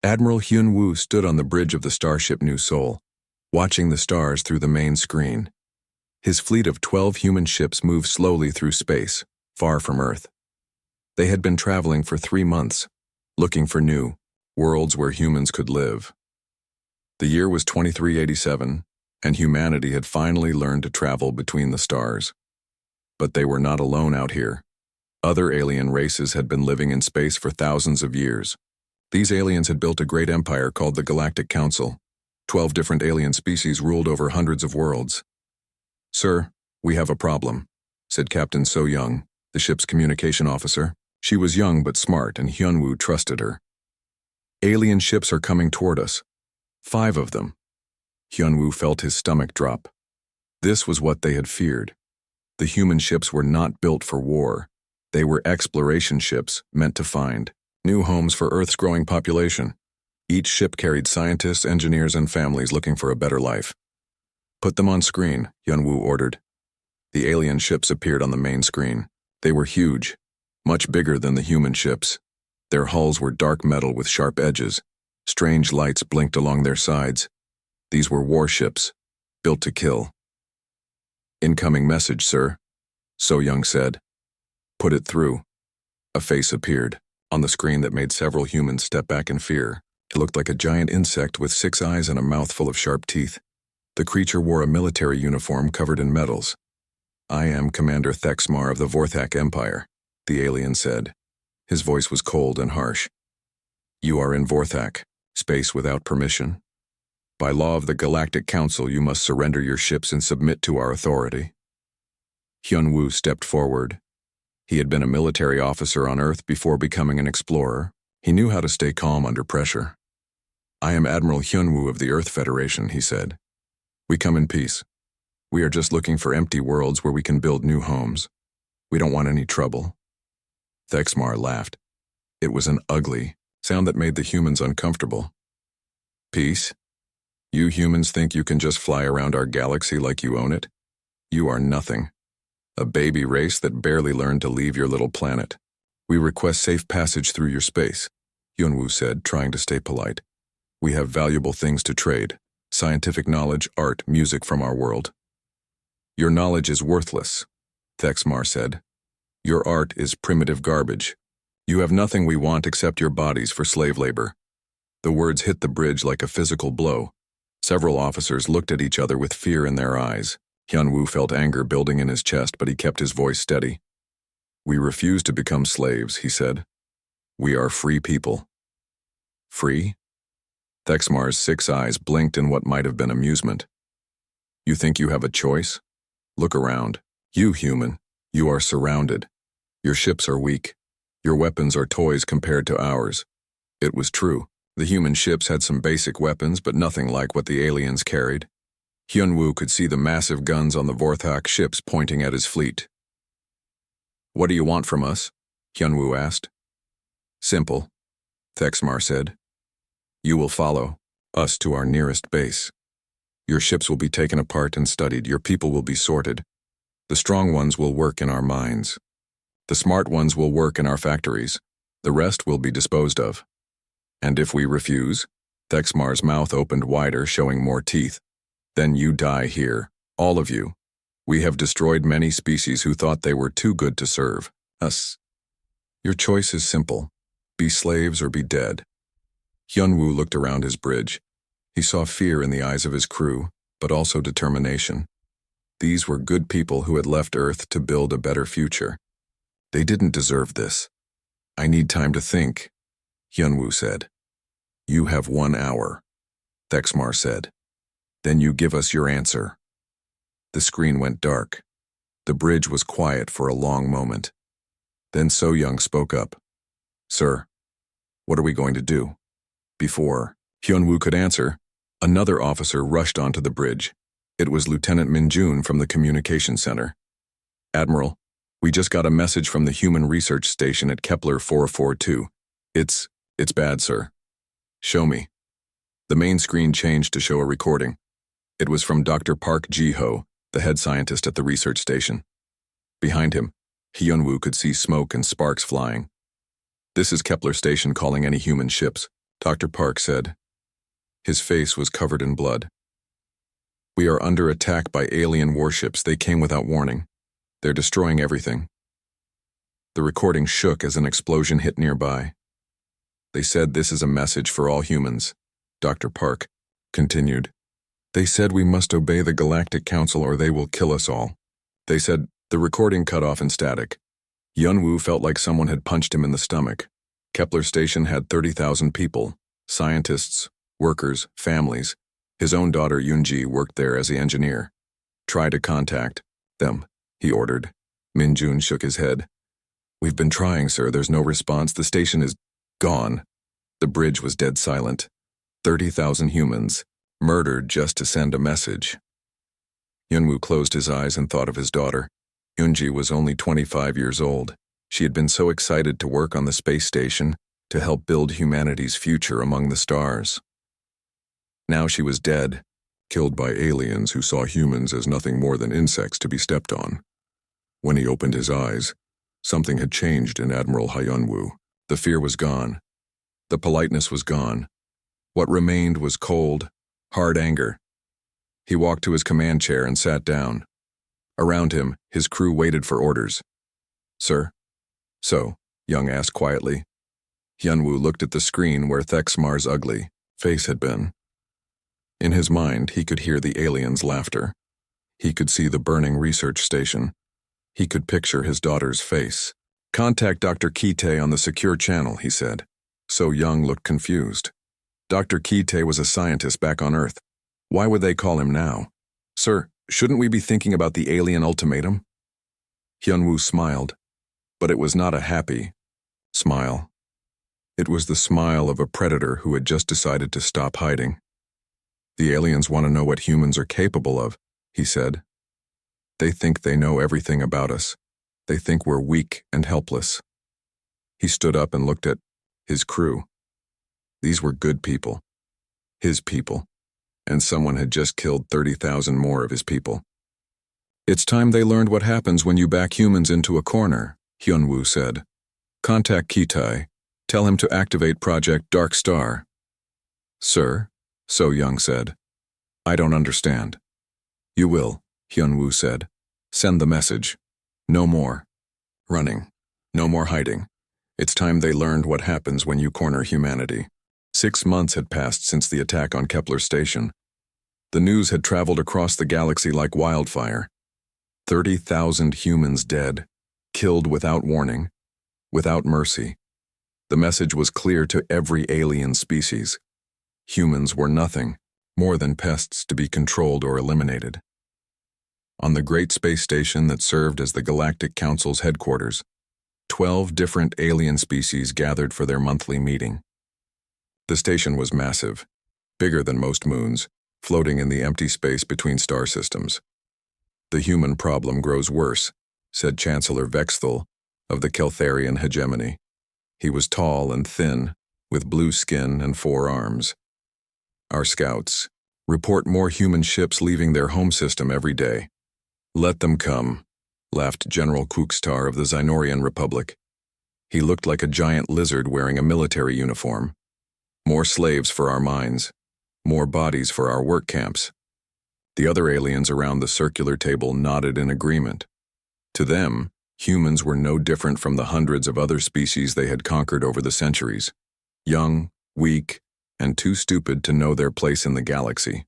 Admiral Hyun-woo stood on the bridge of the starship New Seoul, watching the stars through the main screen. His fleet of 12 human ships moved slowly through space, far from Earth. They had been traveling for 3 months, looking for new worlds where humans could live. The year was 2387, and humanity had finally learned to travel between the stars. But they were not alone out here. Other alien races had been living in space for thousands of years. These aliens had built a great empire called the Galactic Council. 12 different alien species ruled over hundreds of worlds. "Sir, we have a problem," said Captain So-young, the ship's communication officer. She was young but smart, and Hyun-woo trusted her. "Alien ships are coming toward us. 5 of them." Hyun-woo felt his stomach drop. This was what they had feared. The human ships were not built for war. They were exploration ships meant to find new homes for Earth's growing population. Each ship carried scientists, engineers, and families looking for a better life. "Put them on screen," Hyun-woo ordered. The alien ships appeared on the main screen. They were huge, much bigger than the human ships. Their hulls were dark metal with sharp edges. Strange lights blinked along their sides. These were warships, built to kill. "Incoming message, sir," So-young said. "Put it through." A face appeared on the screen that made several humans step back in fear. It looked like a giant insect with 6 eyes and a mouth full of sharp teeth. The creature wore a military uniform covered in medals. "I am Commander Thexmar of the Vorthak Empire," the alien said. His voice was cold and harsh. "You are in Vorthak, space without permission. By law of the Galactic Council, you must surrender your ships and submit to our authority." Hyun-woo stepped forward. He had been a military officer on Earth before becoming an explorer. He knew how to stay calm under pressure. "I am Admiral Hyun-woo of the Earth Federation," he said. "We come in peace. We are just looking for empty worlds where we can build new homes. We don't want any trouble." Thexmar laughed. It was an ugly sound that made the humans uncomfortable. "Peace? You humans think you can just fly around our galaxy like you own it? You are nothing. A baby race that barely learned to leave your little planet. We request safe passage through your space," Hyun-woo said, trying to stay polite. "We have valuable things to trade: scientific knowledge, art, music from our world." "Your knowledge is worthless," Thexmar said. "Your art is primitive garbage. You have nothing we want except your bodies for slave labor." The words hit the bridge like a physical blow. Several officers looked at each other with fear in their eyes. Hyun-woo felt anger building in his chest, but he kept his voice steady. "We refuse to become slaves," he said. "We are free people." "Free?" Thexmar's 6 eyes blinked in what might have been amusement. "You think you have a choice? Look around. You, human, you are surrounded. Your ships are weak. Your weapons are toys compared to ours." It was true. The human ships had some basic weapons, but nothing like what the aliens carried. Hyun-woo could see the massive guns on the Vorthak ships pointing at his fleet. "What do you want from us?" Hyun-woo asked. "Simple," Thexmar said. "You will follow us to our nearest base. Your ships will be taken apart and studied. Your people will be sorted. The strong ones will work in our mines. The smart ones will work in our factories. The rest will be disposed of. And if we refuse," Thexmar's mouth opened wider, showing more teeth, "then you die here, all of you. We have destroyed many species who thought they were too good to serve us. Your choice is simple: be slaves or be dead." Hyun-woo looked around his bridge. He saw fear in the eyes of his crew, but also determination. These were good people who had left Earth to build a better future. They didn't deserve this. "I need time to think," Hyun-woo said. "You have 1 hour," Thexmar said. "Then you give us your answer." The screen went dark. The bridge was quiet for a long moment. Then So-young spoke up. "Sir, what are we going to do?" Before Hyun-woo could answer, another officer rushed onto the bridge. It was Lieutenant Min-jun from the communication center. "Admiral, we just got a message from the Human Research Station at Kepler 442. It's bad, sir." "Show me." The main screen changed to show a recording. It was from Dr. Park Ji-ho, the head scientist at the research station. Behind him, Hyun-woo could see smoke and sparks flying. "This is Kepler Station calling any human ships. Dr. Park said. His face was covered in blood. We are under attack by alien warships. They came without warning. They're destroying everything. The recording shook as an explosion hit nearby. They said this is a message for all humans. Dr. Park continued. They said we must obey the Galactic Council or they will kill us all. They said the recording cut off in static. Yunwu felt like someone had punched him in the stomach. Kepler Station had 30,000 people, scientists, workers, families. His own daughter Yunji worked there as the engineer. Try to contact them, he ordered. Minjun shook his head. We've been trying, sir. There's no response. The station is gone. The bridge was dead silent. 30,000 humans, murdered just to send a message. Yunwu closed his eyes and thought of his daughter. Yunji was only 25 years old. She had been so excited to work on the space station, to help build humanity's future among the stars. Now she was dead, killed by aliens who saw humans as nothing more than insects to be stepped on. When he opened his eyes, something had changed in Admiral Hyunwoo. The fear was gone. The politeness was gone. What remained was cold, hard anger. He walked to his command chair and sat down. Around him, his crew waited for orders. Sir? So, Young asked quietly. Hyunwoo looked at the screen where Thexmar's ugly face had been. In his mind, he could hear the aliens' laughter. He could see the burning research station. He could picture his daughter's face. Contact Dr. Kite on the secure channel, he said. So Young looked confused. Dr. Kite was a scientist back on Earth. Why would they call him now? Sir, shouldn't we be thinking about the alien ultimatum? Hyunwoo smiled, but it was not a happy smile. It was the smile of a predator who had just decided to stop hiding. The aliens want to know what humans are capable of, he said. They think they know everything about us. They think we're weak and helpless. He stood up and looked at his crew. These were good people. His people. And someone had just killed 30,000 more of his people. It's time they learned what happens when you back humans into a corner, Hyunwoo said. Contact Kitai. Tell him to activate Project Dark Star. Sir, So Young said. I don't understand. You will, Hyunwoo said. Send the message. No more running. No more hiding. It's time they learned what happens when you corner humanity. 6 months had passed since the attack on Kepler Station. The news had traveled across the galaxy like wildfire. 30,000 humans dead, killed without warning, without mercy. The message was clear to every alien species. Humans were nothing more than pests to be controlled or eliminated. On the great space station that served as the Galactic Council's headquarters, 12 different alien species gathered for their monthly meeting. The station was massive, bigger than most moons, floating in the empty space between star systems. The human problem grows worse, said Chancellor Vexthal of the Keltharian hegemony. He was tall and thin, with blue skin and 4 arms. Our scouts report more human ships leaving their home system every day. Let them come, laughed General Kukstar of the Xynorian Republic. He looked like a giant lizard wearing a military uniform. More slaves for our mines, more bodies for our work camps. The other aliens around the circular table nodded in agreement. To them, humans were no different from the hundreds of other species they had conquered over the centuries. Young, weak, and too stupid to know their place in the galaxy.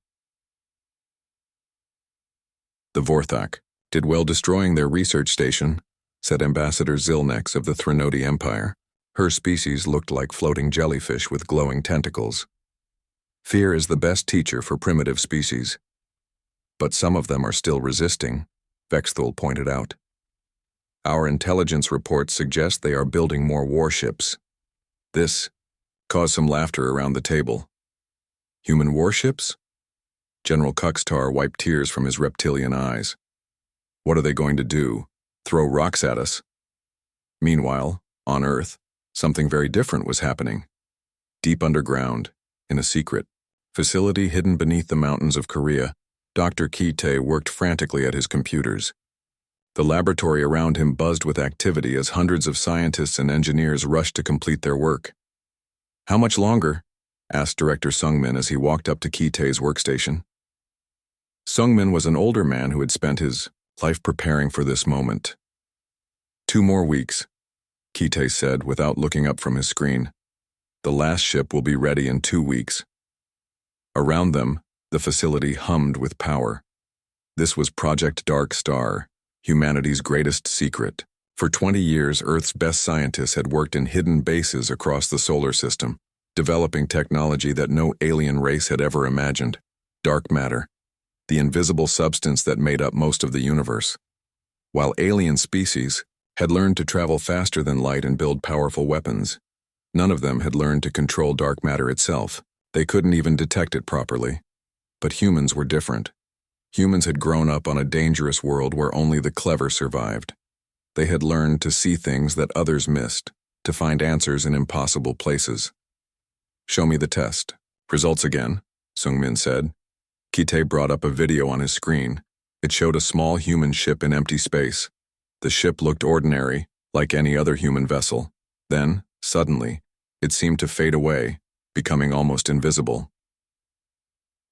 The Vorthak did well destroying their research station, said Ambassador Zilnex of the Threnody Empire. Her species looked like floating jellyfish with glowing tentacles. Fear is the best teacher for primitive species. But some of them are still resisting, Vexthal pointed out. Our intelligence reports suggest they are building more warships. This caused some laughter around the table. Human warships? General Kukstar wiped tears from his reptilian eyes. What are they going to do? Throw rocks at us? Meanwhile, on Earth, something very different was happening. Deep underground, in a secret facility hidden beneath the mountains of Korea, Dr. Kite worked frantically at his computers. The laboratory around him buzzed with activity as hundreds of scientists and engineers rushed to complete their work. How much longer? asked Director Sungmin as he walked up to Ki-tae's workstation. Sungmin was an older man who had spent his life preparing for this moment. 2 more weeks, Ki-tae said without looking up from his screen. The last ship will be ready in 2 weeks. Around them, the facility hummed with power. This was Project Dark Star, humanity's greatest secret. For 20 years, Earth's best scientists had worked in hidden bases across the solar system, developing technology that no alien race had ever imagined. Dark matter, the invisible substance that made up most of the universe. While alien species had learned to travel faster than light and build powerful weapons, none of them had learned to control dark matter itself. They couldn't even detect it properly. But humans were different. Humans had grown up on a dangerous world where only the clever survived. They had learned to see things that others missed, to find answers in impossible places. "Show me the test. Results again," Sungmin said. Ki-tae brought up a video on his screen. It showed a small human ship in empty space. The ship looked ordinary, like any other human vessel. Then, suddenly, it seemed to fade away, becoming almost invisible.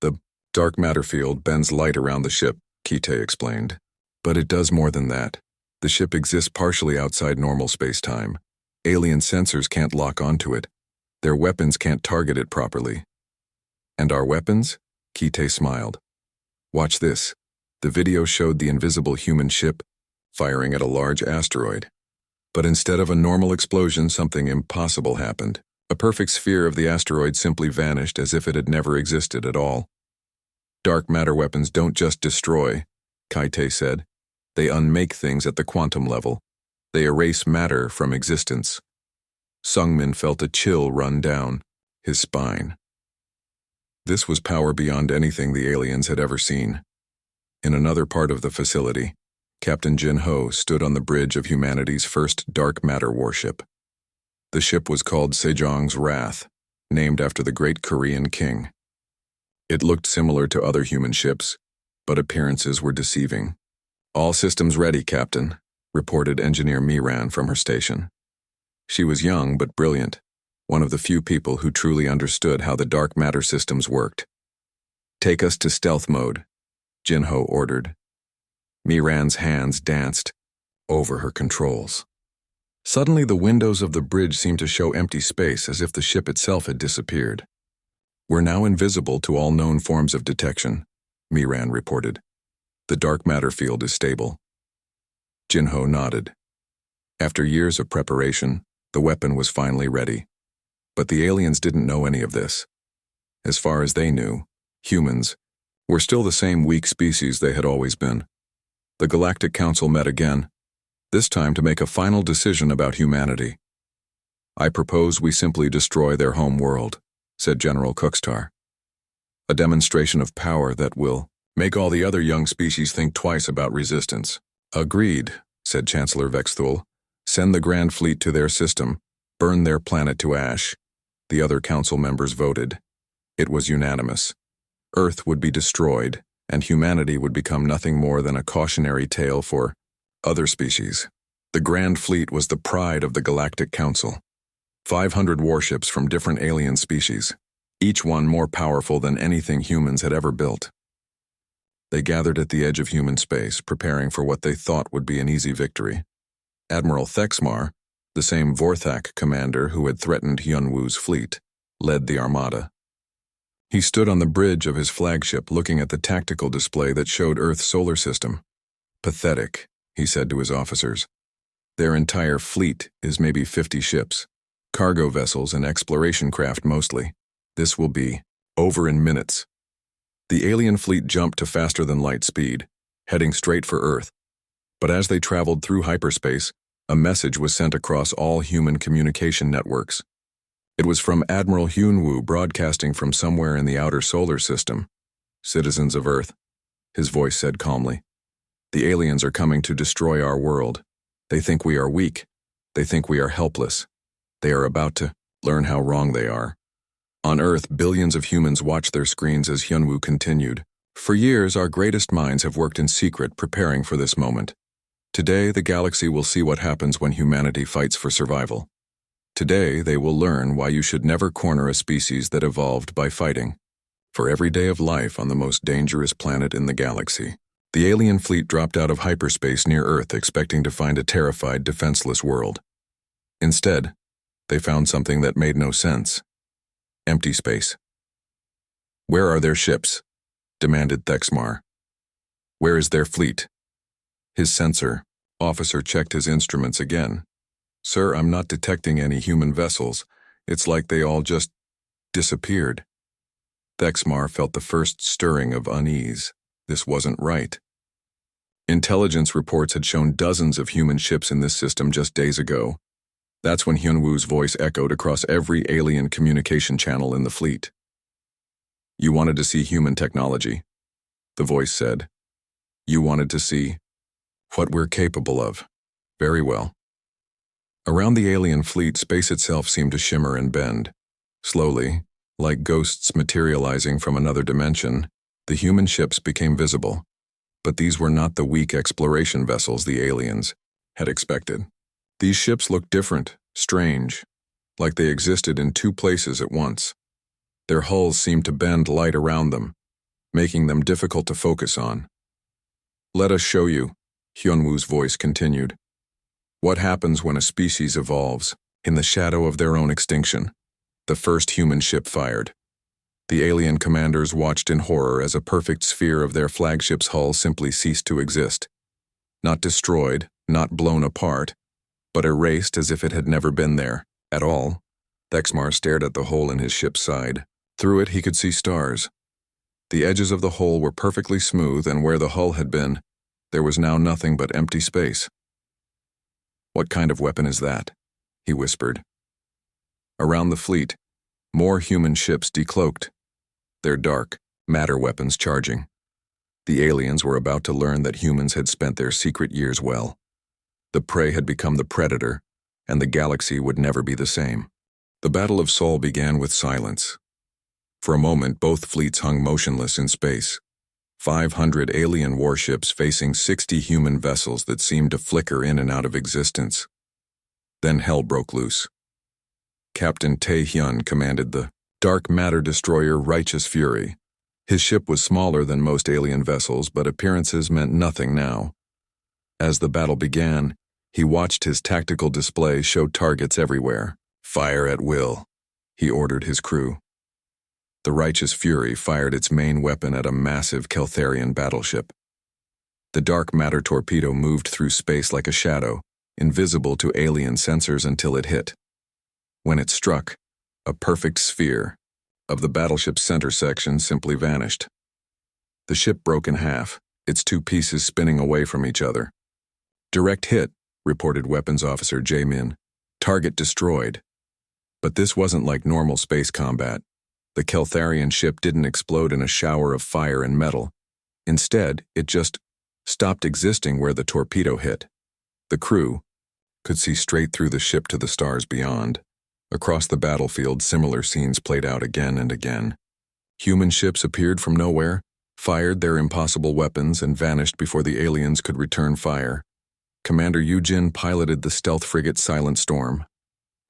"The dark matter field bends light around the ship," Ki-tae explained. "But it does more than that. The ship exists partially outside normal space-time. Alien sensors can't lock onto it. Their weapons can't target it properly." "And our weapons?" Ki-tae smiled. "Watch this." The video showed the invisible human ship firing at a large asteroid. But instead of a normal explosion, something impossible happened. A perfect sphere of the asteroid simply vanished as if it had never existed at all. "Dark matter weapons don't just destroy," Ki-tae said. "They unmake things at the quantum level. They erase matter from existence." Sungmin felt a chill run down his spine. This was power beyond anything the aliens had ever seen. In another part of the facility, Captain Jin-ho stood on the bridge of humanity's first dark matter warship. The ship was called Sejong's Wrath, named after the great Korean king. It looked similar to other human ships, but appearances were deceiving. "All systems ready, Captain," reported Engineer Miran from her station. She was young but brilliant, one of the few people who truly understood how the dark matter systems worked. "Take us to stealth mode," Jin-ho ordered. Miran's hands danced over her controls. Suddenly the windows of the bridge seemed to show empty space as if the ship itself had disappeared. "We're now invisible to all known forms of detection," Miran reported. "The dark matter field is stable." Jin-ho nodded. After years of preparation, the weapon was finally ready. But the aliens didn't know any of this. As far as they knew, humans were still the same weak species they had always been. The Galactic Council met again, this time to make a final decision about humanity. "I propose we simply destroy their home world," said General Cookstar. "A demonstration of power that will make all the other young species think twice about resistance." "Agreed," said Chancellor Vexthul. "Send the Grand Fleet to their system, burn their planet to ash." The other council members voted. It was unanimous. Earth would be destroyed, and humanity would become nothing more than a cautionary tale for other species. The Grand Fleet was the pride of the Galactic Council. 500 warships from different alien species, each one more powerful than anything humans had ever built. They gathered at the edge of human space, preparing for what they thought would be an easy victory. Admiral Thexmar, the same Vorthak commander who had threatened Hyunwoo's fleet, led the armada. He stood on the bridge of his flagship looking at the tactical display that showed Earth's solar system. "Pathetic," he said to his officers. "Their entire fleet is maybe 50 ships, cargo vessels and exploration craft mostly. This will be over in minutes." The alien fleet jumped to faster than light speed, heading straight for Earth. But as they traveled through hyperspace, a message was sent across all human communication networks. It was from Admiral Hyunwoo broadcasting from somewhere in the outer solar system. "Citizens of Earth," his voice said calmly. "The aliens are coming to destroy our world. They think we are weak. They think we are helpless. They are about to learn how wrong they are." On Earth, billions of humans watched their screens as Hyunwoo continued. "For years, our greatest minds have worked in secret preparing for this moment. Today, the galaxy will see what happens when humanity fights for survival. Today, they will learn why you should never corner a species that evolved by fighting. For every day of life on the most dangerous planet in the galaxy, the alien fleet dropped out of hyperspace near Earth expecting to find a terrified, defenseless world. Instead, they found something that made no sense. Empty space. "Where are their ships?" demanded Thexmar. "Where is their fleet?" His sensor officer checked his instruments again. "Sir, I'm not detecting any human vessels. It's like they all just disappeared." Thexmar felt the first stirring of unease. This wasn't right. Intelligence reports had shown dozens of human ships in this system just days ago. That's when Hyunwoo's voice echoed across every alien communication channel in the fleet. "You wanted to see human technology," the voice said. "You wanted to see what we're capable of. Very well." Around the alien fleet, space itself seemed to shimmer and bend. Slowly, like ghosts materializing from another dimension, the human ships became visible. But these were not the weak exploration vessels the aliens had expected. These ships looked different, strange, like they existed in two places at once. Their hulls seemed to bend light around them, making them difficult to focus on. "Let us show you," Hyunwoo's voice continued. "What happens when a species evolves in the shadow of their own extinction?" The first human ship fired. The alien commanders watched in horror as a perfect sphere of their flagship's hull simply ceased to exist. Not destroyed, not blown apart, but erased as if it had never been there at all. Thexmar stared at the hole in his ship's side. Through it he could see stars. The edges of the hole were perfectly smooth, and where the hull had been, there was now nothing but empty space. "What kind of weapon is that?" he whispered. Around the fleet, more human ships decloaked, their dark, matter weapons charging. The aliens were about to learn that humans had spent their secret years well. The prey had become the predator, and the galaxy would never be the same. The Battle of Sol began with silence. For a moment, both fleets hung motionless in space. 500 alien warships facing 60 human vessels that seemed to flicker in and out of existence. Then hell broke loose. Captain Tae-hyun commanded the dark matter destroyer Righteous Fury. His ship was smaller than most alien vessels, but appearances meant nothing now. As the battle began, he watched his tactical display show targets everywhere. "Fire at will," he ordered his crew. The Righteous Fury fired its main weapon at a massive Keltharian battleship. The dark matter torpedo moved through space like a shadow, invisible to alien sensors until it hit. When it struck, a perfect sphere of the battleship's center section simply vanished. The ship broke in half, its two pieces spinning away from each other. "Direct hit," reported Weapons Officer Jae-min. "Target destroyed." But this wasn't like normal space combat. The Keltharian ship didn't explode in a shower of fire and metal. Instead, it just stopped existing where the torpedo hit. The crew could see straight through the ship to the stars beyond. Across the battlefield, similar scenes played out again and again. Human ships appeared from nowhere, fired their impossible weapons, and vanished before the aliens could return fire. Commander Yujin piloted the stealth frigate Silent Storm.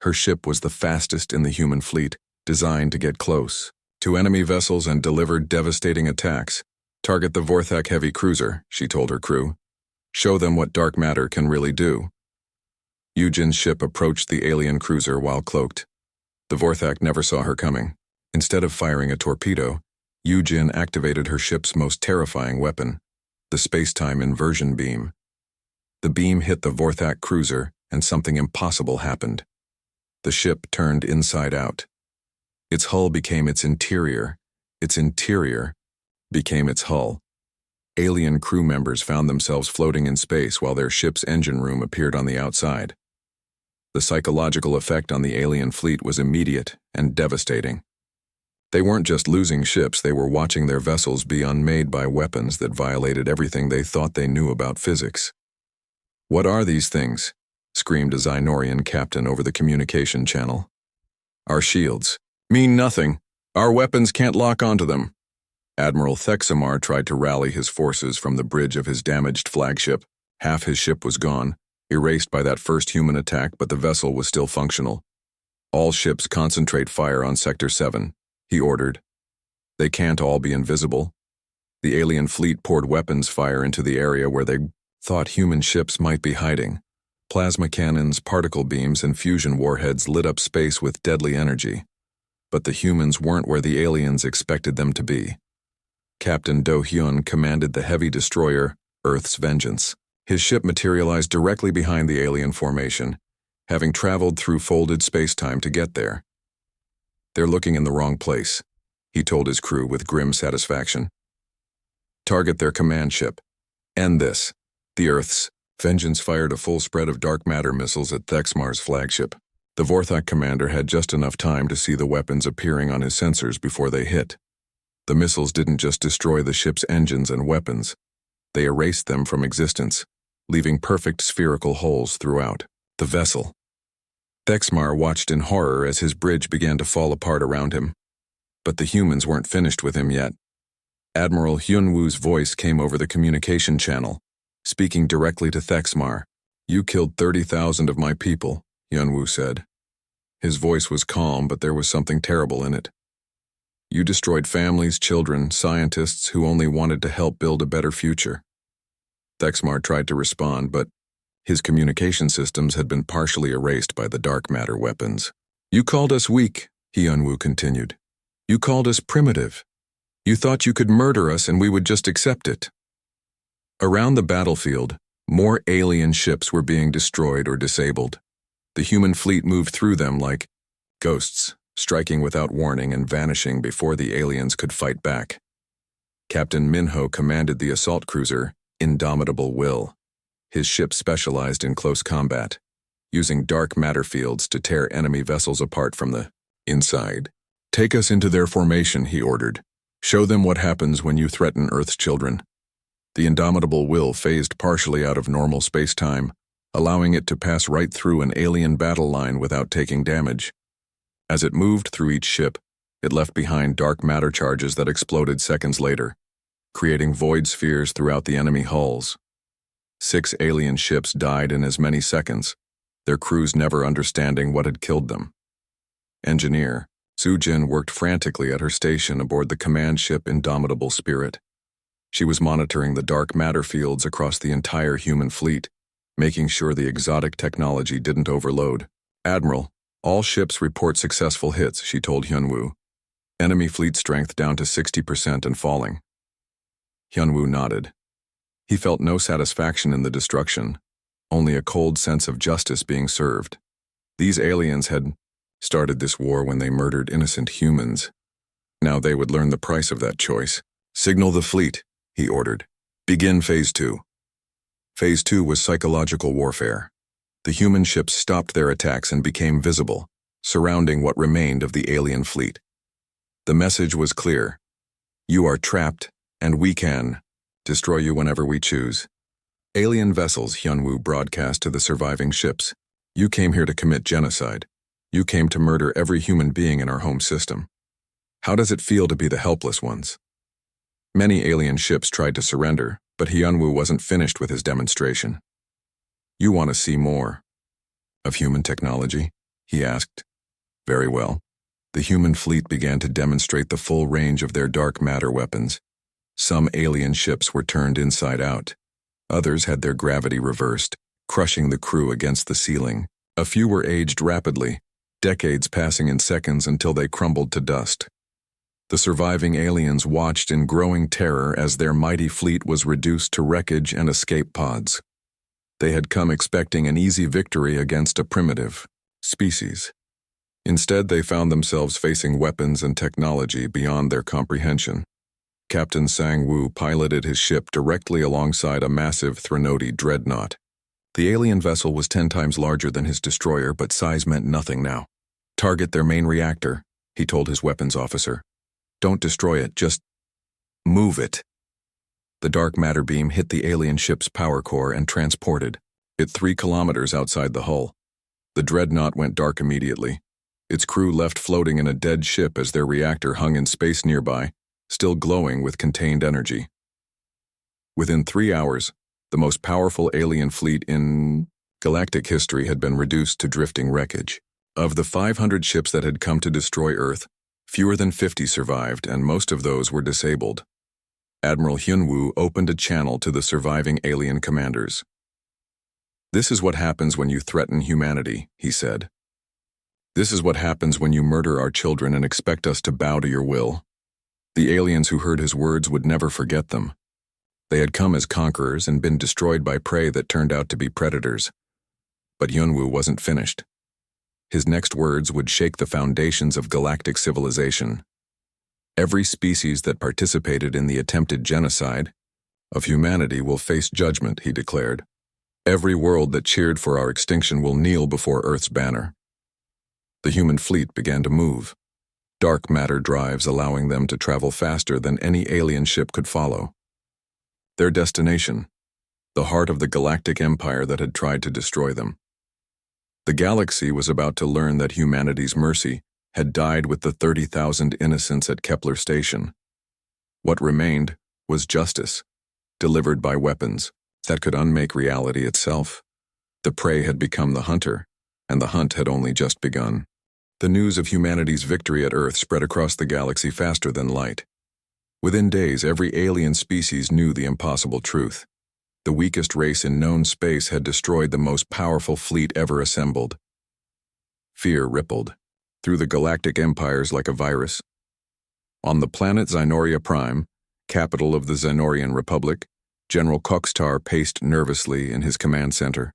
Her ship was the fastest in the human fleet, designed to get close to enemy vessels and deliver devastating attacks. "Target the Vorthak heavy cruiser," she told her crew. "Show them what dark matter can really do." Yujin's ship approached the alien cruiser while cloaked. The Vorthak never saw her coming. Instead of firing a torpedo, Yujin activated her ship's most terrifying weapon, the space-time inversion beam. The beam hit the Vorthak cruiser, and something impossible happened. The ship turned inside out. Its hull became its interior became its hull. Alien crew members found themselves floating in space while their ship's engine room appeared on the outside. The psychological effect on the alien fleet was immediate and devastating. They weren't just losing ships, they were watching their vessels be unmade by weapons that violated everything they thought they knew about physics. "What are these things?" screamed a Xynorian captain over the communication channel. "Our shields mean nothing. Our weapons can't lock onto them." Admiral Thexamar tried to rally his forces from the bridge of his damaged flagship. Half his ship was gone, erased by that first human attack, but the vessel was still functional. All ships concentrate fire on Sector 7, he ordered. They can't all be invisible. The alien fleet poured weapons fire into the area where they thought human ships might be hiding. Plasma cannons, particle beams, and fusion warheads lit up space with deadly energy. But the humans weren't where the aliens expected them to be. Captain Do-hyun commanded the heavy destroyer, Earth's Vengeance. His ship materialized directly behind the alien formation, having traveled through folded space-time to get there. "They're looking in the wrong place," he told his crew with grim satisfaction. "Target their command ship. End this." The Earth's Vengeance fired a full spread of dark matter missiles at Thexmar's flagship. The Vorthok commander had just enough time to see the weapons appearing on his sensors before they hit. The missiles didn't just destroy the ship's engines and weapons. They erased them from existence, leaving perfect spherical holes throughout the vessel. Thexmar watched in horror as his bridge began to fall apart around him. But the humans weren't finished with him yet. Admiral Hyunwoo's voice came over the communication channel, speaking directly to Thexmar. "You killed 30,000 of my people," Hyunwoo said. His voice was calm, but there was something terrible in it. "You destroyed families, children, scientists who only wanted to help build a better future." Thexmar tried to respond, but his communication systems had been partially erased by the dark matter weapons. "You called us weak," Hyunwoo continued. "You called us primitive. You thought you could murder us and we would just accept it." Around the battlefield, more alien ships were being destroyed or disabled. The human fleet moved through them like ghosts, striking without warning and vanishing before the aliens could fight back. Captain Minho commanded the assault cruiser, Indomitable Will. His ship specialized in close combat, using dark matter fields to tear enemy vessels apart from the inside. "Take us into their formation," he ordered. "Show them what happens when you threaten Earth's children." The Indomitable Will phased partially out of normal space-time, allowing it to pass right through an alien battle line without taking damage. As it moved through each ship, it left behind dark matter charges that exploded seconds later, creating void spheres throughout the enemy hulls. 6 alien ships died in as many seconds, their crews never understanding what had killed them. Engineer Soo-jin worked frantically at her station aboard the command ship Indomitable Spirit. She was monitoring the dark matter fields across the entire human fleet, making sure the exotic technology didn't overload. "Admiral, all ships report successful hits," she told Hyunwoo. "Enemy fleet strength down to 60% and falling." Hyunwoo nodded. He felt no satisfaction in the destruction, only a cold sense of justice being served. These aliens had started this war when they murdered innocent humans. Now they would learn the price of that choice. "Signal the fleet," he ordered. "Begin Phase 2. Phase 2 was psychological warfare. The human ships stopped their attacks and became visible, surrounding what remained of the alien fleet. The message was clear. "You are trapped, and we can destroy you whenever we choose." "Alien vessels," Hyunwoo broadcast to the surviving ships. "You came here to commit genocide. You came to murder every human being in our home system. How does it feel to be the helpless ones?" Many alien ships tried to surrender, but Hyunwoo wasn't finished with his demonstration. "You want to see more of human technology?" he asked. "Very well." The human fleet began to demonstrate the full range of their dark matter weapons. Some alien ships were turned inside out. Others had their gravity reversed, crushing the crew against the ceiling. A few were aged rapidly, decades passing in seconds until they crumbled to dust. The surviving aliens watched in growing terror as their mighty fleet was reduced to wreckage and escape pods. They had come expecting an easy victory against a primitive species. Instead, they found themselves facing weapons and technology beyond their comprehension. Captain Sang-woo piloted his ship directly alongside a massive Threnody dreadnought. The alien vessel was 10 times larger than his destroyer, but size meant nothing now. "Target their main reactor," he told his weapons officer. "Don't destroy it, just move it." The dark matter beam hit the alien ship's power core and transported it 3 kilometers outside the hull. The dreadnought went dark immediately. Its crew left floating in a dead ship as their reactor hung in space nearby, still glowing with contained energy. Within 3 hours, the most powerful alien fleet in galactic history had been reduced to drifting wreckage. Of the 500 ships that had come to destroy Earth, fewer than 50 survived, and most of those were disabled. Admiral Hyun-woo opened a channel to the surviving alien commanders. "This is what happens when you threaten humanity," he said. "This is what happens when you murder our children and expect us to bow to your will." The aliens who heard his words would never forget them. They had come as conquerors and been destroyed by prey that turned out to be predators. But Hyun-woo wasn't finished. His next words would shake the foundations of galactic civilization. "Every species that participated in the attempted genocide of humanity will face judgment," he declared. "Every world that cheered for our extinction will kneel before Earth's banner." The human fleet began to move, dark matter drives allowing them to travel faster than any alien ship could follow. Their destination, the heart of the galactic empire that had tried to destroy them. The galaxy was about to learn that humanity's mercy had died with the 30,000 innocents at Kepler Station. What remained was justice, delivered by weapons that could unmake reality itself. The prey had become the hunter, and the hunt had only just begun. The news of humanity's victory at Earth spread across the galaxy faster than light. Within days, every alien species knew the impossible truth. The weakest race in known space had destroyed the most powerful fleet ever assembled. Fear rippled through the galactic empires like a virus. On the planet Zynoria Prime, capital of the Zenorian Republic, General Kokstar paced nervously in his command center.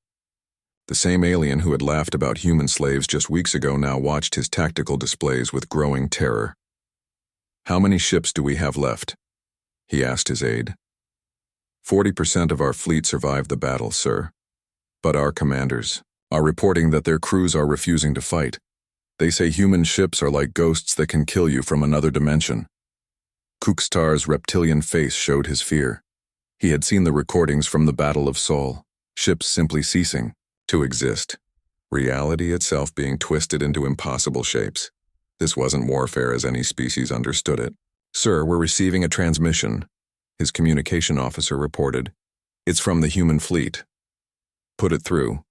The same alien who had laughed about human slaves just weeks ago now watched his tactical displays with growing terror. "How many ships do we have left?" he asked his aide. 40% of our fleet survived the battle, sir. But our commanders are reporting that their crews are refusing to fight. They say human ships are like ghosts that can kill you from another dimension. Kukstar's reptilian face showed his fear. He had seen the recordings from the Battle of Seoul, ships simply ceasing to exist, reality itself being twisted into impossible shapes. This wasn't warfare as any species understood it. "Sir, we're receiving a transmission," his communication officer reported. "It's from the human fleet." "Put it through."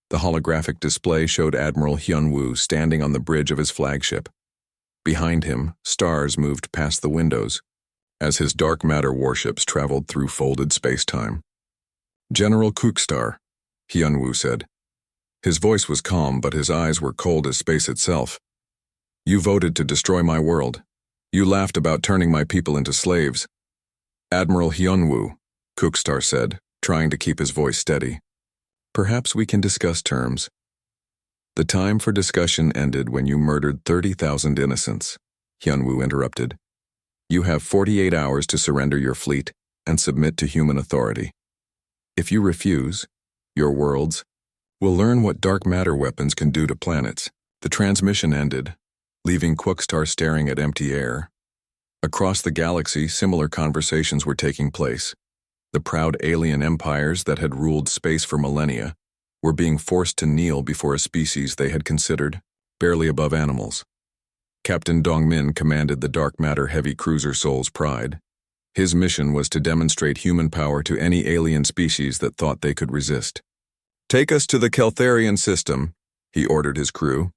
The holographic display showed Admiral Hyun-woo standing on the bridge of his flagship. Behind him, stars moved past the windows as his dark matter warships traveled through folded space-time. "General Kukstar," Hyun-woo said. His voice was calm, but his eyes were cold as space itself. "You voted to destroy my world. You laughed about turning my people into slaves." "Admiral Hyun-woo," Kukstar said, trying to keep his voice steady. "Perhaps we can discuss terms." "The time for discussion ended when you murdered 30,000 innocents," Hyun-woo interrupted. "You have 48 hours to surrender your fleet and submit to human authority. If you refuse, your worlds will learn what dark matter weapons can do to planets." The transmission ended, leaving Kukstar staring at empty air. Across the galaxy, similar conversations were taking place. The proud alien empires that had ruled space for millennia were being forced to kneel before a species they had considered barely above animals. Captain Dongmin commanded the dark matter heavy cruiser Soul's Pride. His mission was to demonstrate human power to any alien species that thought they could resist. "Take us to the Keltharian system," he ordered his crew.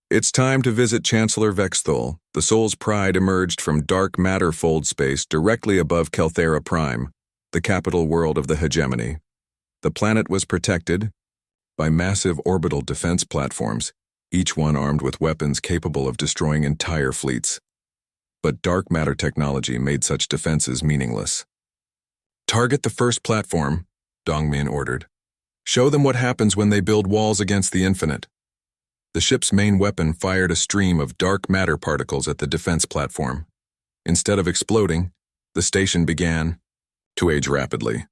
"It's time to visit Chancellor Vexthol." The Soul's Pride emerged from dark matter fold space directly above Kelthara Prime, the capital world of the hegemony. The planet was protected by massive orbital defense platforms, each one armed with weapons capable of destroying entire fleets. But dark matter technology made such defenses meaningless. "Target the first platform," Dongmin ordered. "Show them what happens when they build walls against the infinite." The ship's main weapon fired a stream of dark matter particles at the defense platform. Instead of exploding, the station began to age rapidly.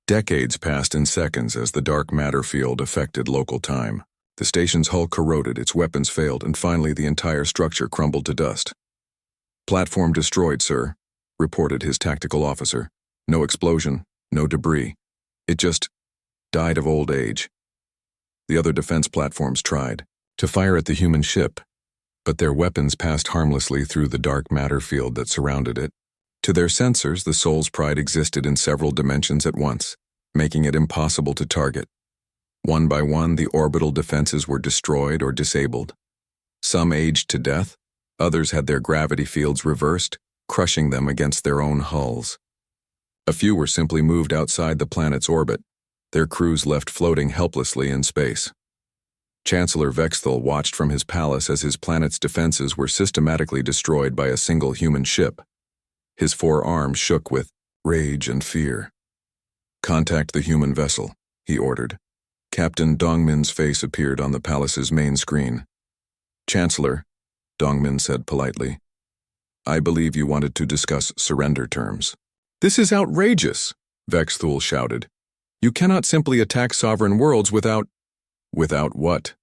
Decades passed in seconds as the dark matter field affected local time. The station's hull corroded, its weapons failed, and finally the entire structure crumbled to dust. "Platform destroyed, sir," reported his tactical officer. "No explosion, no debris. It just died of old age." The other defense platforms tried to fire at the human ship, but their weapons passed harmlessly through the dark matter field that surrounded it. To their sensors, the Soul's Pride existed in several dimensions at once, making it impossible to target. One by one, the orbital defenses were destroyed or disabled. Some aged to death, others had their gravity fields reversed, crushing them against their own hulls. A few were simply moved outside the planet's orbit, their crews left floating helplessly in space. Chancellor Vexthal watched from his palace as his planet's defenses were systematically destroyed by a single human ship. His 4 arms shook with rage and fear. "Contact the human vessel," he ordered. Captain Dongmin's face appeared on the palace's main screen. "Chancellor," Dongmin said politely, "I believe you wanted to discuss surrender terms." "This is outrageous," Vexthal shouted. "You cannot simply attack sovereign worlds without—" "Without what?"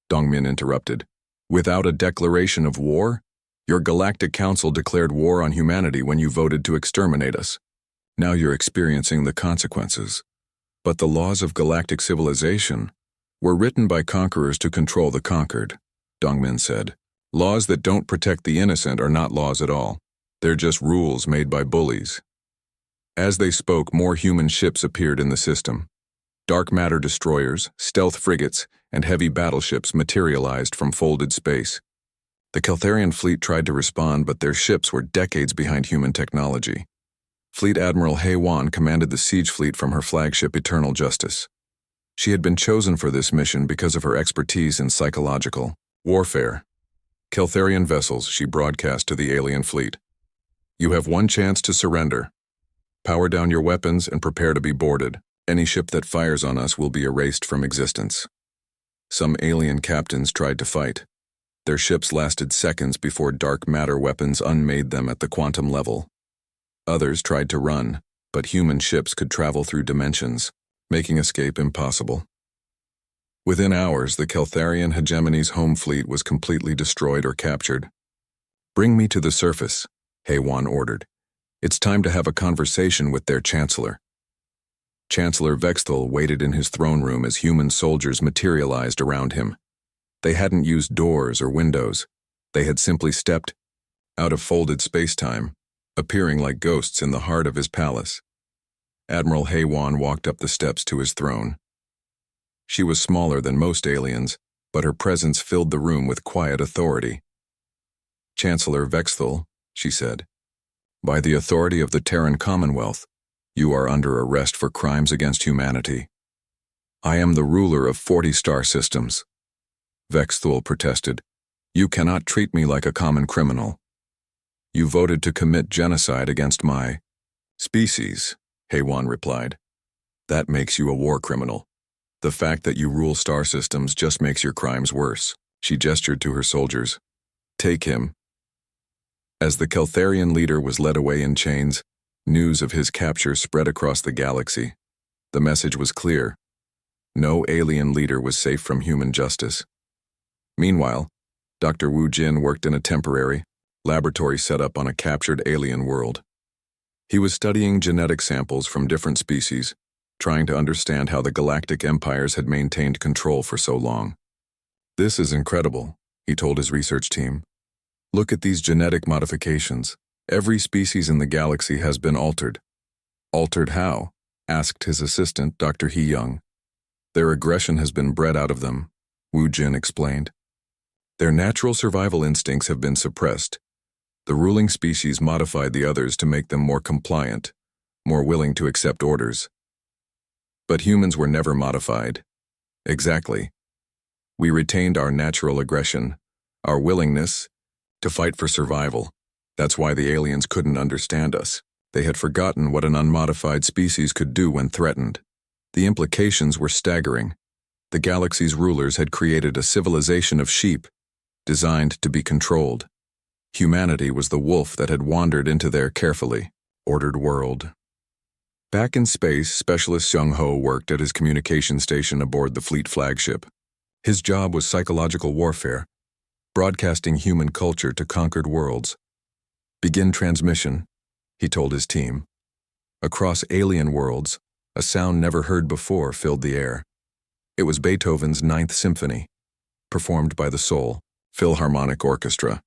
Dongmin interrupted. "Without a declaration of war? Your Galactic Council declared war on humanity when you voted to exterminate us. Now you're experiencing the consequences. But the laws of galactic civilization were written by conquerors to control the conquered," Dongmin said. "Laws that don't protect the innocent are not laws at all. They're just rules made by bullies." As they spoke, more human ships appeared in the system. Dark matter destroyers, stealth frigates, and heavy battleships materialized from folded space. The Keltharian fleet tried to respond, but their ships were decades behind human technology. Fleet Admiral Hei-Wan commanded the siege fleet from her flagship Eternal Justice. She had been chosen for this mission because of her expertise in psychological warfare. "Keltharian vessels," she broadcast to the alien fleet. "You have one chance to surrender. Power down your weapons and prepare to be boarded. Any ship that fires on us will be erased from existence." Some alien captains tried to fight. Their ships lasted seconds before dark matter weapons unmade them at the quantum level. Others tried to run, but human ships could travel through dimensions, making escape impossible. Within hours, the Keltharian hegemony's home fleet was completely destroyed or captured. "Bring me to the surface," Hei-Wan ordered. "It's time to have a conversation with their chancellor." Chancellor Vexthal waited in his throne room as human soldiers materialized around him. They hadn't used doors or windows. They had simply stepped out of folded space-time, appearing like ghosts in the heart of his palace. Admiral Hei-Wan walked up the steps to his throne. She was smaller than most aliens, but her presence filled the room with quiet authority. "Chancellor Vexthal," she said, "by the authority of the Terran Commonwealth, you are under arrest for crimes against humanity. I am the ruler of 40 star systems." Vexthal protested. "You cannot treat me like a common criminal. You voted to commit genocide against my species," Hei-Wan replied. "That makes you a war criminal. The fact that you rule star systems just makes your crimes worse." She gestured to her soldiers. "Take him." As the Keltharian leader was led away in chains, news of his capture spread across the galaxy. The message was clear. No alien leader was safe from human justice. Meanwhile, Dr. Wu Jin worked in a temporary laboratory set up on a captured alien world. He was studying genetic samples from different species, trying to understand how the galactic empires had maintained control for so long. "This is incredible," he told his research team. "Look at these genetic modifications. Every species in the galaxy has been altered." "Altered how?" asked his assistant, Dr. He-Young. "Their aggression has been bred out of them," Wu Jin explained. "Their natural survival instincts have been suppressed. The ruling species modified the others to make them more compliant, more willing to accept orders. But humans were never modified." "Exactly. We retained our natural aggression, our willingness to fight for survival. That's why the aliens couldn't understand us. They had forgotten what an unmodified species could do when threatened. The implications were staggering. The galaxy's rulers had created a civilization of sheep, designed to be controlled. Humanity was the wolf that had wandered into their carefully ordered world." Back in space, Specialist Xiang-Ho worked at his communication station aboard the fleet flagship. His job was psychological warfare, broadcasting human culture to conquered worlds. "Begin transmission," he told his team. Across alien worlds, a sound never heard before filled the air. It was Beethoven's Ninth Symphony, performed by the Seoul Philharmonic Orchestra.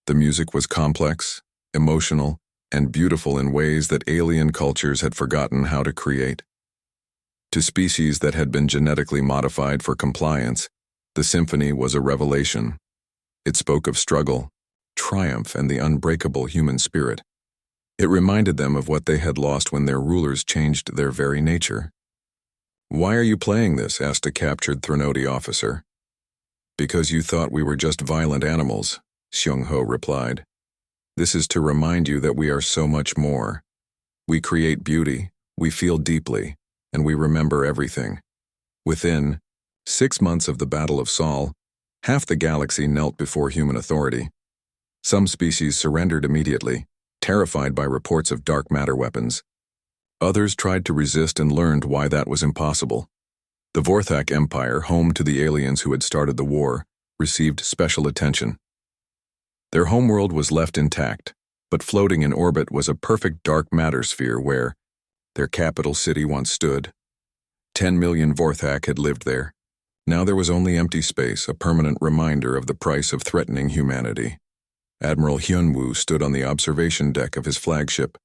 The music was complex, emotional, and beautiful in ways that alien cultures had forgotten how to create. To species that had been genetically modified for compliance, the symphony was a revelation. It spoke of struggle, triumph, and the unbreakable human spirit. It reminded them of what they had lost when their rulers changed their very nature. "Why are you playing this?" asked a captured Threnody officer. "Because you thought we were just violent animals," Xiong-ho replied. "This is to remind you that we are so much more. We create beauty, we feel deeply, and we remember everything." Within 6 months of the Battle of Sol, half the galaxy knelt before human authority. Some species surrendered immediately, terrified by reports of dark matter weapons. Others tried to resist and learned why that was impossible. The Vorthak Empire, home to the aliens who had started the war, received special attention. Their homeworld was left intact, but floating in orbit was a perfect dark matter sphere where their capital city once stood. 10 million Vorthak had lived there. Now there was only empty space, a permanent reminder of the price of threatening humanity. Admiral Hyunwoo stood on the observation deck of his flagship,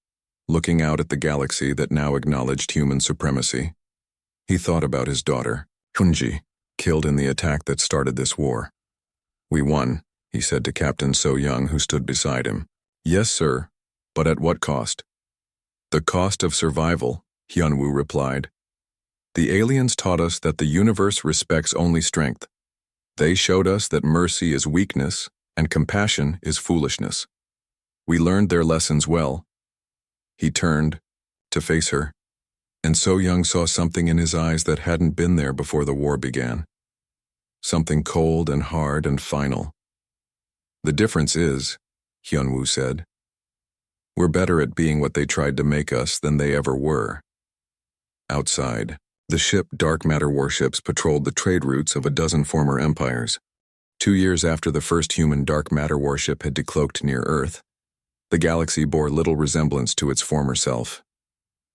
looking out at the galaxy that now acknowledged human supremacy. He thought about his daughter, Hunji, killed in the attack that started this war. "We won," he said to Captain So Young, who stood beside him. "Yes, sir, but at what cost?" "The cost of survival," Hyunwoo replied. "The aliens taught us that the universe respects only strength. They showed us that mercy is weakness and compassion is foolishness. We learned their lessons well." He turned to face her, and So Young saw something in his eyes that hadn't been there before the war began. Something cold and hard and final. "The difference is," Hyunwoo said, "we're better at being what they tried to make us than they ever were." Outside, the ship Dark Matter Warships patrolled the trade routes of a dozen former empires. 2 years after the first human Dark Matter Warship had decloaked near Earth, the galaxy bore little resemblance to its former self.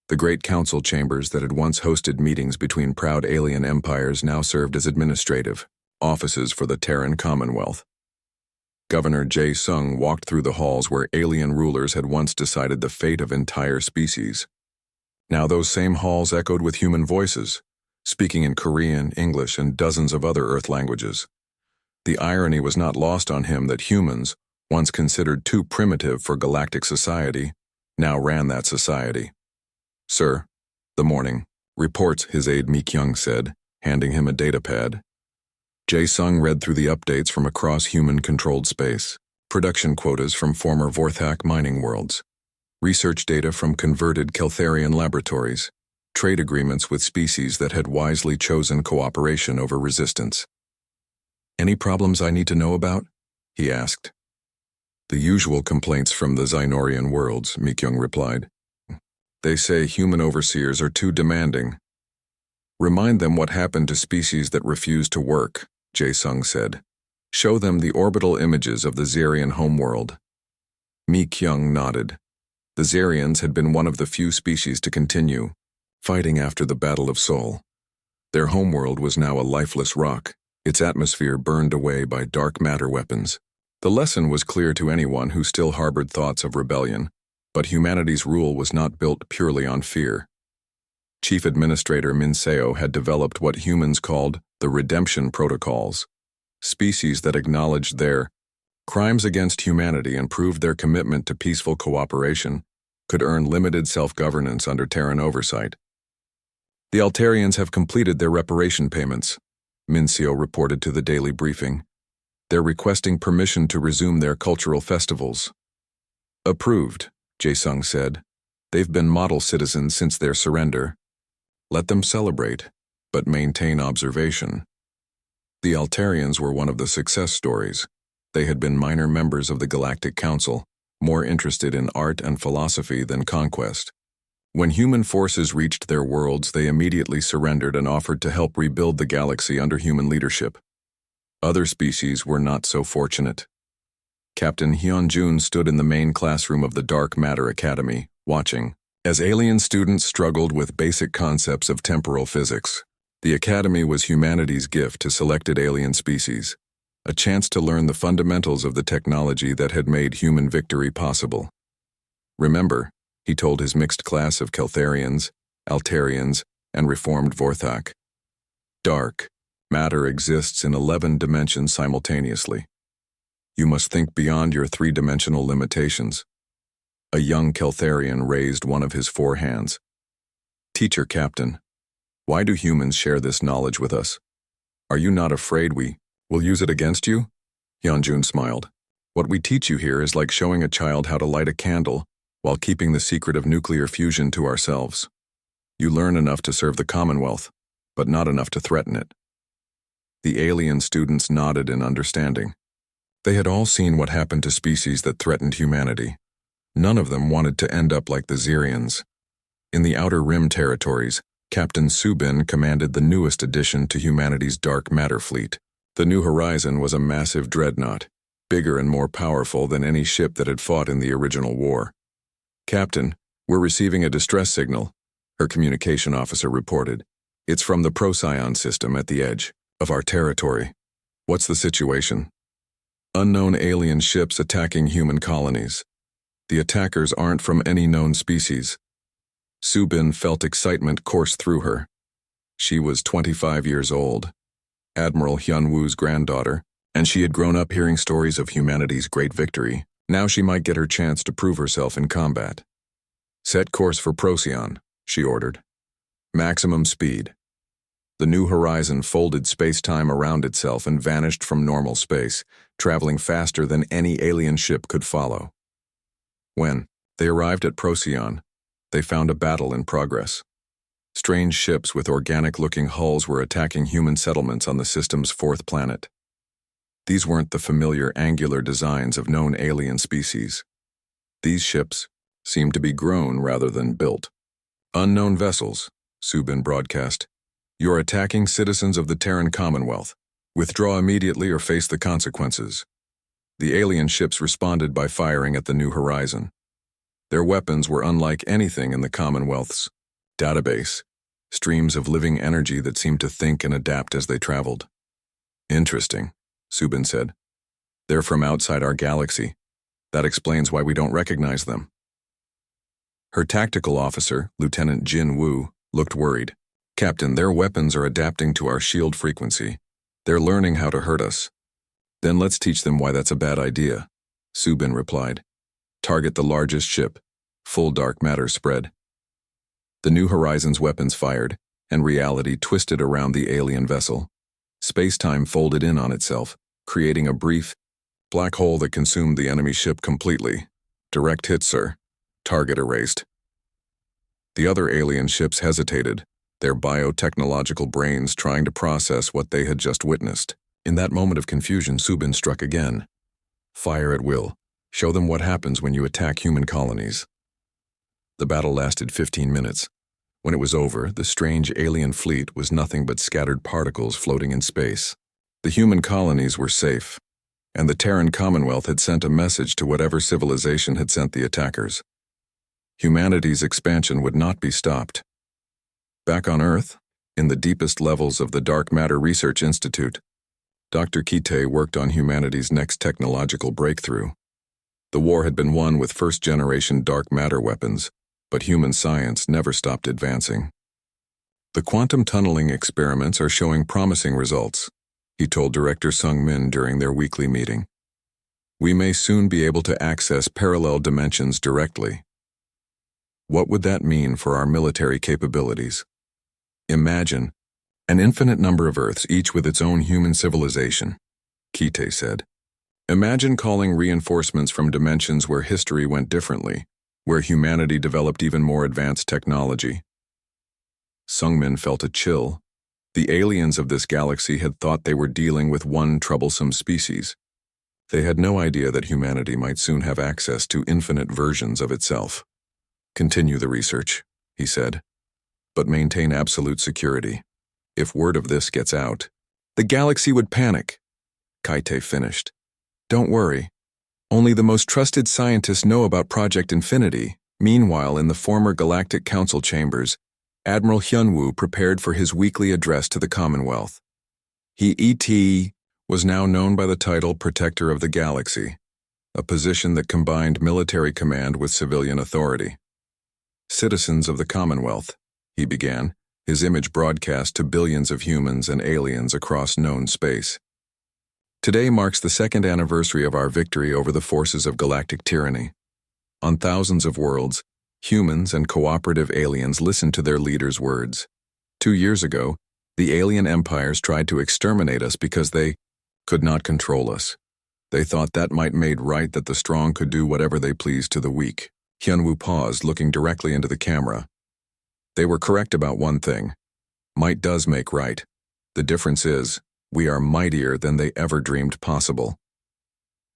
The great council chambers that had once hosted meetings between proud alien empires now served as administrative offices for the Terran Commonwealth. Governor Jae-sung walked through the halls where alien rulers had once decided the fate of entire species. Now those same halls echoed with human voices, speaking in Korean, English, and dozens of other Earth languages. The irony was not lost on him that humans, once considered too primitive for galactic society, now ran that society. "Sir, the morning reports," his aide Mi-kyung said, handing him a datapad. Jae-sung read through the updates from across human-controlled space, production quotas from former Vorthak mining worlds, research data from converted Keltharian laboratories, trade agreements with species that had wisely chosen cooperation over resistance. "Any problems I need to know about?" he asked. "The usual complaints from the Xynorian worlds," Mi-kyung replied. "They say human overseers are too demanding." "Remind them what happened to species that refuse to work," Jae-sung said. "Show them the orbital images of the Xerian homeworld." Mi-kyung nodded. The Xerians had been one of the few species to continue, fighting after the Battle of Sol. Their homeworld was now a lifeless rock, its atmosphere burned away by dark matter weapons. The lesson was clear to anyone who still harbored thoughts of rebellion, but humanity's rule was not built purely on fear. Chief Administrator Min Seo had developed what humans called the redemption protocols, species that acknowledged their crimes against humanity and proved their commitment to peaceful cooperation could earn limited self-governance under Terran oversight. "The Altarians have completed their reparation payments," Min Seo reported to the daily briefing. "They're requesting permission to resume their cultural festivals." "Approved," Jae-sung said. "They've been model citizens since their surrender. Let them celebrate, but maintain observation." The Altarians were one of the success stories. They had been minor members of the Galactic Council, more interested in art and philosophy than conquest. When human forces reached their worlds, they immediately surrendered and offered to help rebuild the galaxy under human leadership. Other species were not so fortunate. Captain Hyun-jun stood in the main classroom of the Dark Matter Academy, watching. As alien students struggled with basic concepts of temporal physics, the Academy was humanity's gift to selected alien species, a chance to learn the fundamentals of the technology that had made human victory possible. "Remember," he told his mixed class of Keltharians, Altarians, and reformed Vorthak. Dark matter exists in 11 dimensions simultaneously. You must think beyond your three-dimensional limitations. A young Keltharian raised one of his 4 hands. Teacher Captain, why do humans share this knowledge with us? Are you not afraid we will use it against you? Hyunjun smiled. What we teach you here is like showing a child how to light a candle while keeping the secret of nuclear fusion to ourselves. You learn enough to serve the Commonwealth, but not enough to threaten it. The alien students nodded in understanding. They had all seen what happened to species that threatened humanity. None of them wanted to end up like the Xerians. In the Outer Rim territories, Captain Subin commanded the newest addition to humanity's dark matter fleet. The New Horizon was a massive dreadnought, bigger and more powerful than any ship that had fought in the original war. Captain, we're receiving a distress signal, her communication officer reported. It's from the Procyon system at the edge of our territory. What's the situation? Unknown alien ships attacking human colonies. The attackers aren't from any known species. Subin felt excitement course through her. She was 25 years old, Admiral Hyunwoo's granddaughter, and she had grown up hearing stories of humanity's great victory. Now she might get her chance to prove herself in combat. Set course for Procyon, she ordered. Maximum speed. The New Horizon folded space-time around itself and vanished from normal space, traveling faster than any alien ship could follow. When they arrived at Procyon, they found a battle in progress. Strange ships with organic-looking hulls were attacking human settlements on the system's 4th planet. These weren't the familiar angular designs of known alien species. These ships seemed to be grown rather than built. Unknown vessels, Subin broadcast. You're attacking citizens of the Terran Commonwealth. Withdraw immediately or face the consequences. The alien ships responded by firing at the New Horizon. Their weapons were unlike anything in the Commonwealth's database, streams of living energy that seemed to think and adapt as they traveled. Interesting, Subin said. They're from outside our galaxy. That explains why we don't recognize them. Her tactical officer, Lieutenant Jin Woo, looked worried. Captain, their weapons are adapting to our shield frequency. They're learning how to hurt us. Then let's teach them why that's a bad idea, Subin replied. Target the largest ship. Full dark matter spread. The New Horizon's weapons fired, and reality twisted around the alien vessel. Space-time folded in on itself, creating a brief black hole that consumed the enemy ship completely. Direct hit, sir. Target erased. The other alien ships hesitated, their biotechnological brains trying to process what they had just witnessed. In that moment of confusion, Subin struck again. Fire at will. Show them what happens when you attack human colonies. The battle lasted 15 minutes. When it was over, the strange alien fleet was nothing but scattered particles floating in space. The human colonies were safe, and the Terran Commonwealth had sent a message to whatever civilization had sent the attackers. Humanity's expansion would not be stopped. Back on Earth, in the deepest levels of the Dark Matter Research Institute, Dr. Kite worked on humanity's next technological breakthrough. The war had been won with first-generation dark matter weapons, but human science never stopped advancing. The quantum tunneling experiments are showing promising results, he told Director Sung Min during their weekly meeting. We may soon be able to access parallel dimensions directly. What would that mean for our military capabilities? Imagine an infinite number of Earths, each with its own human civilization, Kite said. Imagine calling reinforcements from dimensions where history went differently, where humanity developed even more advanced technology. Sungmin felt a chill. The aliens of this galaxy had thought they were dealing with one troublesome species. They had no idea that humanity might soon have access to infinite versions of itself. Continue the research, he said, but maintain absolute security. If word of this gets out, the galaxy would panic. Kite finished. Don't worry. Only the most trusted scientists know about Project Infinity. Meanwhile, in the former Galactic Council chambers, Admiral Hyunwoo prepared for his weekly address to the Commonwealth. He was now known by the title Protector of the Galaxy, a position that combined military command with civilian authority. Citizens of the Commonwealth, he began, his image broadcast to billions of humans and aliens across known space. Today marks the second anniversary of our victory over the forces of galactic tyranny. On thousands of worlds, humans and cooperative aliens listened to their leaders' words. 2 years ago, the alien empires tried to exterminate us because they could not control us. They thought that might made right that the strong could do whatever they pleased to the weak. Hyunwoo paused, looking directly into the camera. They were correct about one thing. Might does make right. The difference is, we are mightier than they ever dreamed possible.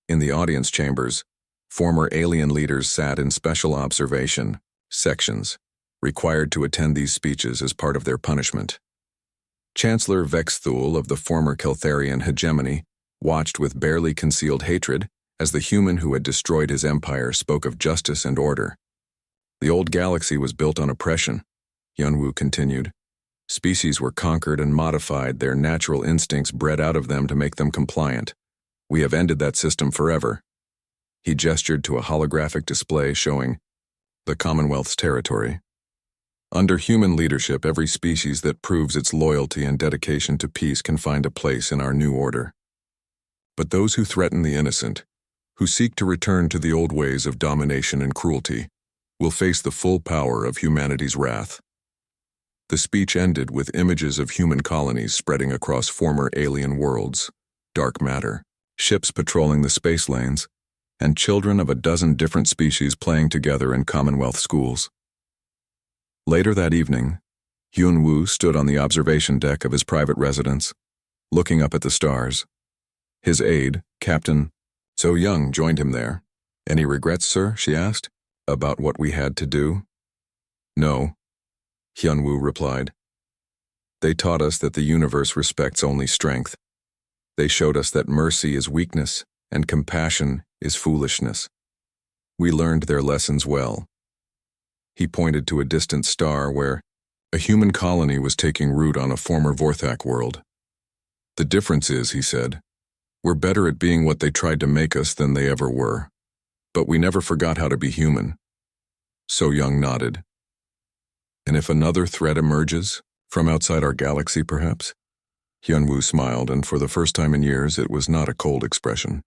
In the audience chambers, former alien leaders sat in special observation sections, required to attend these speeches as part of their punishment. Chancellor Vexthul of the former Keltharian hegemony watched with barely concealed hatred as the human who had destroyed his empire spoke of justice and order. The old galaxy was built on oppression, Hyunwoo continued. Species were conquered and modified, their natural instincts bred out of them to make them compliant. We have ended that system forever. He gestured to a holographic display showing the Commonwealth's territory. Under human leadership, every species that proves its loyalty and dedication to peace can find a place in our new order. But those who threaten the innocent, who seek to return to the old ways of domination and cruelty, will face the full power of humanity's wrath. The speech ended with images of human colonies spreading across former alien worlds, dark matter, ships patrolling the space lanes, and children of a dozen different species playing together in Commonwealth schools. Later that evening, Hyunwoo stood on the observation deck of his private residence, looking up at the stars. His aide, Captain So Young, joined him there. "Any regrets, sir?" she asked. "About what we had to do?" "No," Hyunwoo replied. "They taught us that the universe respects only strength. They showed us that mercy is weakness and compassion is foolishness. We learned their lessons well." He pointed to a distant star where a human colony was taking root on a former Vorthak world. "The difference is," he said, "we're better at being what they tried to make us than they ever were. But we never forgot how to be human." So Young nodded. "And if another threat emerges, from outside our galaxy perhaps?" Hyunwoo smiled, and for the first time in years it was not a cold expression.